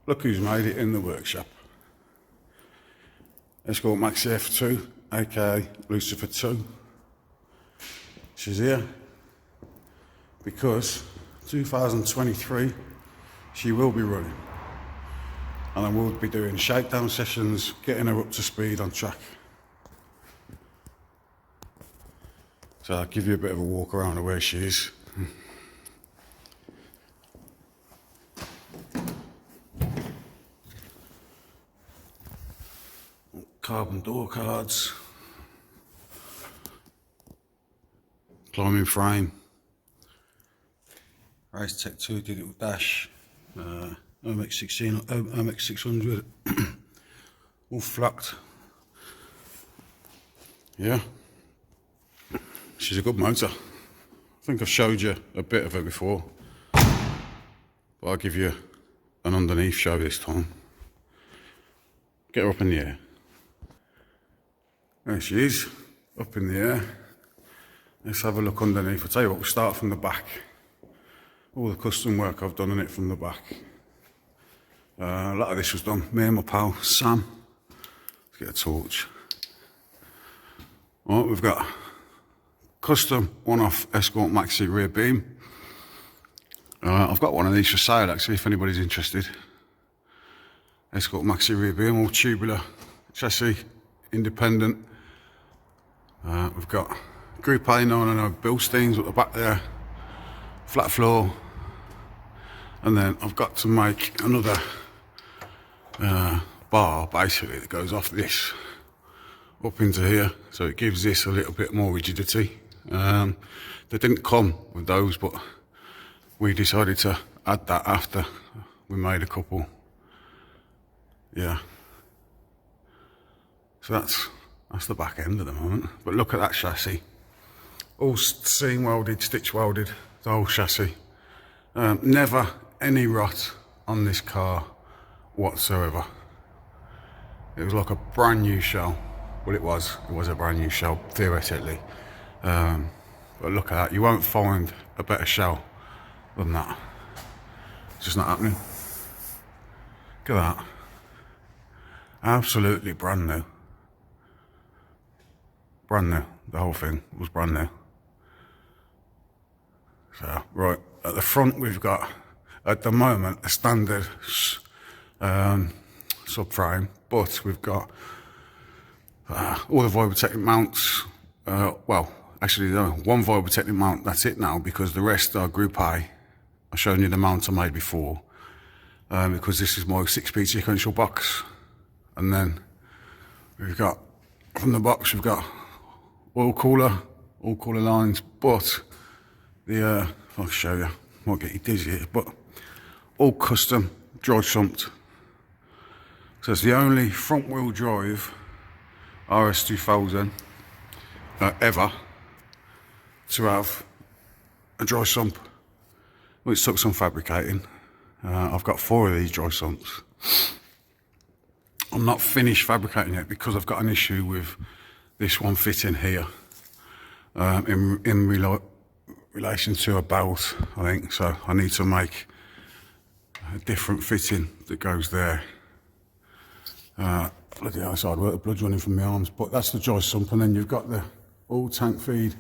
Look who's made it in the workshop. Escort Maxi F2, aka Lucifer 2. She's here because 2023 she will be running, and I will be doing shakedown sessions, getting her up to speed on track. So I'll give you a bit of a walk around of where she is. Carbon door cards, climbing frame, Race Tech 2 digital dash, OMX16, OMX600, all flocked. Yeah, she's a good motor. I think I've showed you a bit of her before, but I'll give you an underneath show this time. Get her up in the air. There she is, up in the air. Let's have a look underneath. I'll tell you what, we'll start from the back. All the custom work I've done on it from the back. A lot of this was done, me and my pal Sam. Let's get a torch. Alright, we've got custom one-off Escort Maxi rear beam. I've got one of these for sale actually, if anybody's interested. Escort Maxi rear beam, all tubular chassis, independent. We've got Group A 990 Bilsteins at the back there, flat floor, and then I've got to make another bar basically that goes off this up into here, so it gives this a little bit more rigidity. They didn't come with those, but we decided to add that after we made a couple. Yeah, so that's the back end at the moment. But look at that chassis, all seam welded, stitch welded, the whole chassis. Never any rot on this car whatsoever. It was like a brand new shell. Well, it was a brand new shell theoretically, but look at that, you won't find a better shell than that. It's just not happening. Look at that, absolutely brand new. Brand new, the whole thing was brand new. So, right, at the front we've got, at the moment, a standard subframe, but we've got all the vibrotectic mounts. Well, actually, no, one vibrotectic mount, that's it now, because the rest are Group A. I've shown you the mount I made before, because this is my 6-speed sequential box. And then we've got, from the box, we've got oil cooler lines, but the, if I can show you, might get you dizzy here, but all custom, dry sumped. So it's the only front wheel drive RS2000 ever to have a dry sump. Well, it took some fabricating. I've got 4 of these dry sumps. I'm not finished fabricating it because I've got an issue with this one fitting here, in relation to a belt, I think. So I need to make a different fitting that goes there. Bloody hell, it's hard work, the blood's running from my arms. But that's the dry sump, and then you've got the oil tank feed,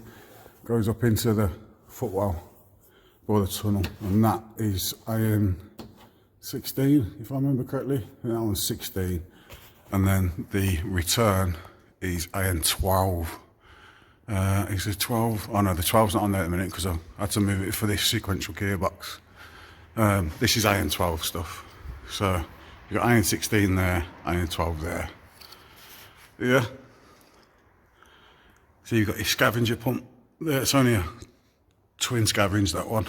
goes up into the footwell by the tunnel, and that is AN16, if I remember correctly. And that one's 16, and then the return is AN12. Is it 12? Oh no, the 12's not on there at the minute because I had to move it for this sequential gearbox. This is AN12 stuff. So you've got AN16 there, AN12 there. Yeah. So you've got your scavenger pump there. It's only a twin scavenge, that one.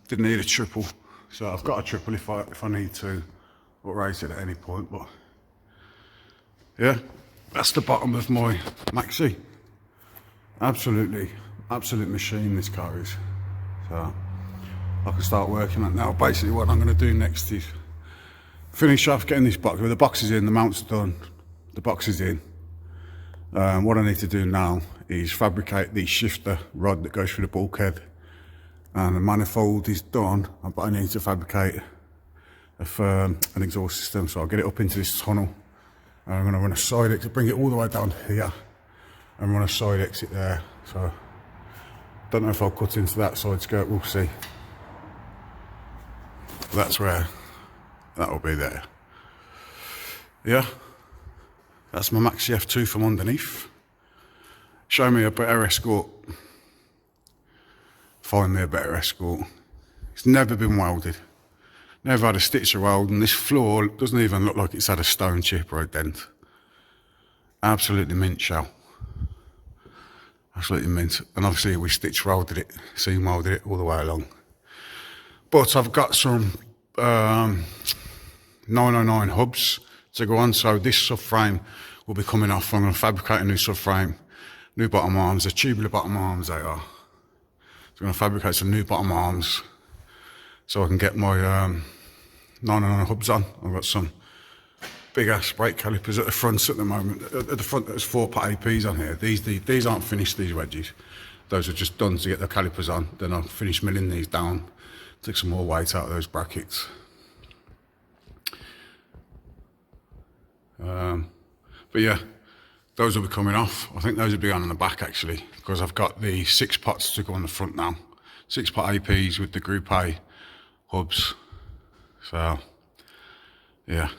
Didn't need a triple, so I've got a triple if I need to raise it at any point. But yeah, that's the bottom of my Maxi. Absolute machine this car is. So I can start working on it now. Basically what I'm going to do next is finish off getting this box. Well, the box is in, the mount's done, the box is in. What I need to do now is fabricate the shifter rod that goes through the bulkhead, and the manifold is done, but I need to fabricate an exhaust system. So I'll get it up into this tunnel. And I'm going to run a side exit, bring it all the way down here, and run a side exit there. So don't know if I'll cut into that side skirt. We'll see. That's where that will be there. Yeah, that's my Maxi F2 from underneath. Show me a better Escort. Find me a better Escort. It's never been welded. Never had a stitch of weld, and this floor doesn't even look like it's had a stone chip or a dent. Absolutely mint shell. Absolutely mint. And obviously we stitch welded it, seam welded it all the way along. But I've got some 909 hubs to go on, so this subframe will be coming off. I'm going to fabricate a new subframe, new bottom arms, they're tubular bottom arms they are. So I'm going to fabricate some new bottom arms so I can get my 909 hubs on. I've got some big ass brake calipers at the front at the moment. At the front there's 4-pot APs on here. These aren't finished, these wedges. Those are just done to get the calipers on. Then I'll finish milling these down, take some more weight out of those brackets. But yeah, those will be coming off. I think those will be on the back actually, because I've got the 6 pots to go on the front now. 6-pot APs with the Group A hubs. So yeah.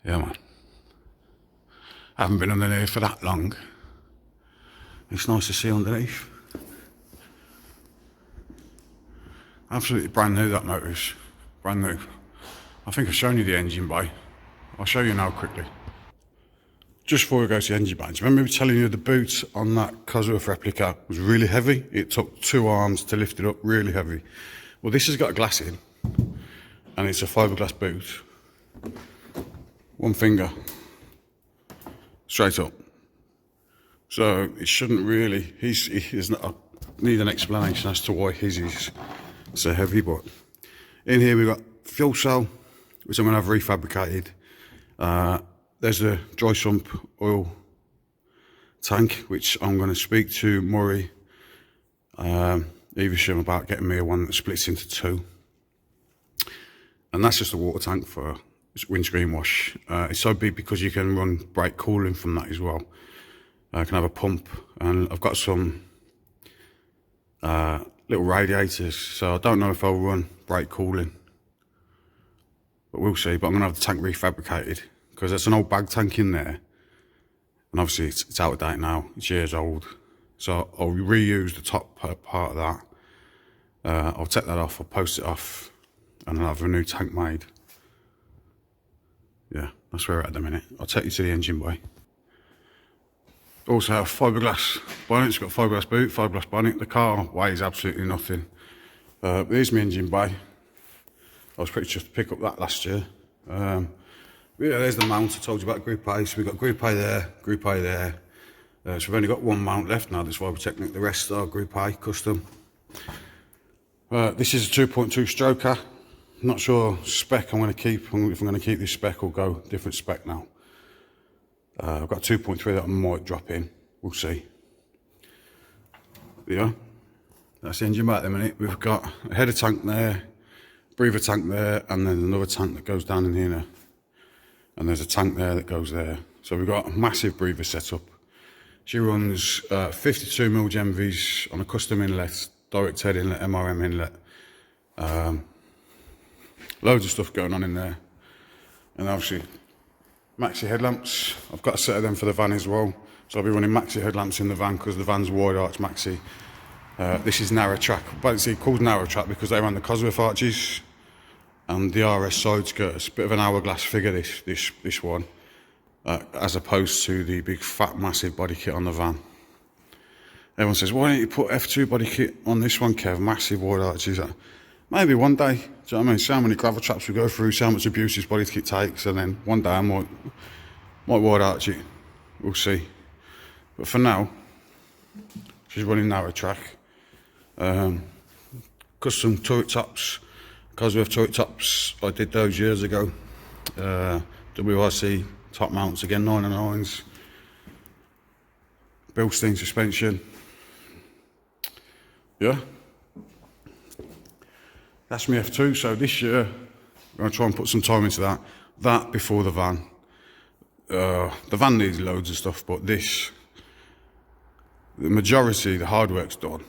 Yeah man. I haven't been underneath for that long. It's nice to see underneath. Absolutely brand new, that motor is. Brand new. I think I've shown you the engine bay. I'll show you now quickly. Just before we go to the engine bay, do you remember me telling you the boot on that Cosworth replica was really heavy? It took 2 arms to lift it up, really heavy. Well, this has got a glass in, and it's a fiberglass boot. 1 finger, straight up. So it shouldn't really, he's not, I need an explanation as to why his is so heavy, but in here we've got fuel cell, which I'm going to have refabricated. There's a dry sump oil tank, which I'm going to speak to Murray Evesham about getting me one that splits into 2. And that's just a water tank for windscreen wash. It's so big because you can run brake cooling from that as well. I can have a pump, and I've got some little radiators, so I don't know if I'll run brake cooling, but we'll see. But I'm going to have the tank refabricated because there's an old bag tank in there, and obviously it's out of date now, it's years old. So I'll reuse the top part of that. I'll take that off, I'll post it off, and I'll have a new tank made. Yeah, that's where we're at the minute. I'll take you to the engine bay. Also have fiberglass bonnet. It's got a fiberglass boot, fiberglass bonnet. The car weighs absolutely nothing. Here's my engine bay. I was pretty chuffed to pick up that last year. Yeah, there's the mount I told you about, Group A. So we've got Group A there, Group A there. So we've only got 1 mount left now, that's why we're taking it. The rest are Group A, custom. This is a 2.2 stroker. Not sure spec I'm going to keep, if I'm going to keep this spec or go different spec now. I've got 2.3 that I might drop in, we'll see. Yeah, that's the engine bay at the minute. We've got a header tank there, breather tank there, and then another tank that goes down in here. And there's a tank there that goes there. So we've got a massive breather setup. She runs 52mm Genvis on a custom inlet, direct head inlet, MRM inlet. Loads of stuff going on in there. And obviously, Maxi headlamps. I've got a set of them for the van as well. So I'll be running Maxi headlamps in the van because the van's wide arch Maxi. This is narrow track. But it's called narrow track because they ran the Cosworth arches. And the RS side skirt, it's a bit of an hourglass figure, this one. As opposed to the big fat massive body kit on the van. Everyone says, why don't you put F2 body kit on this one, Kev? Massive wide arches. Maybe one day, do you know what I mean? See how many gravel traps we go through, see how much abuse this body kit takes, and then one day I might wide arch it. We'll see. But for now, she's running narrow track. Custom turret tops, Cosworth turret tops, I did those years ago. WRC top mounts, again 909s. Bilstein suspension. Yeah. That's my F2. So this year, I'm going to try and put some time into that. That before the van. The van needs loads of stuff, but this, the majority, the hard work's done.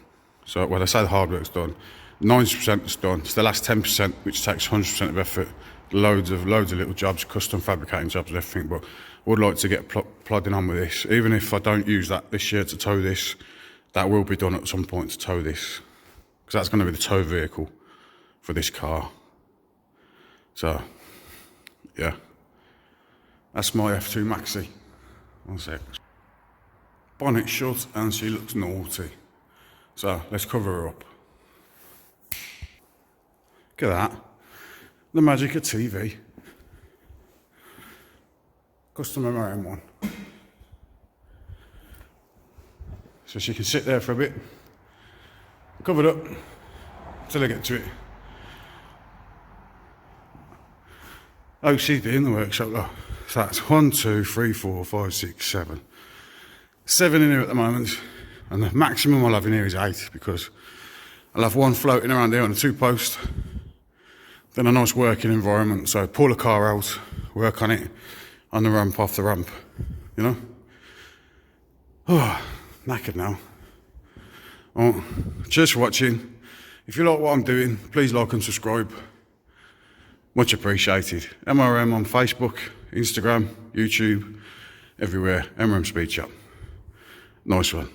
So when I say the hard work's done, 90% is done. It's the last 10% which takes 100% of effort. Loads of little jobs, custom fabricating jobs and everything. But I would like to get plodding on with this. Even if I don't use that this year to tow this, that will be done at some point to tow this, because that's going to be the tow vehicle for this car. So, yeah, that's my F2 Maxi. One sec. Bonnet shut and she looks naughty. So let's cover her up. Look at that. The magic of TV. Custom MRM one. So she can sit there for a bit, covered up, till I get to it. OCD in the workshop though. So that's 1, 2, 3, 4, 5, 6, 7. 7 in here at the moment, and the maximum I'll have in here is 8, because I'll have one floating around here on a 2-post, then a nice working environment. So pull the car out, work on it, on the ramp, off the ramp, you know? Oh, knackered now. Oh, cheers for watching. If you like what I'm doing, please like and subscribe. Much appreciated. MRM on Facebook, Instagram, YouTube, everywhere. MRM Speed Shop. Nice one.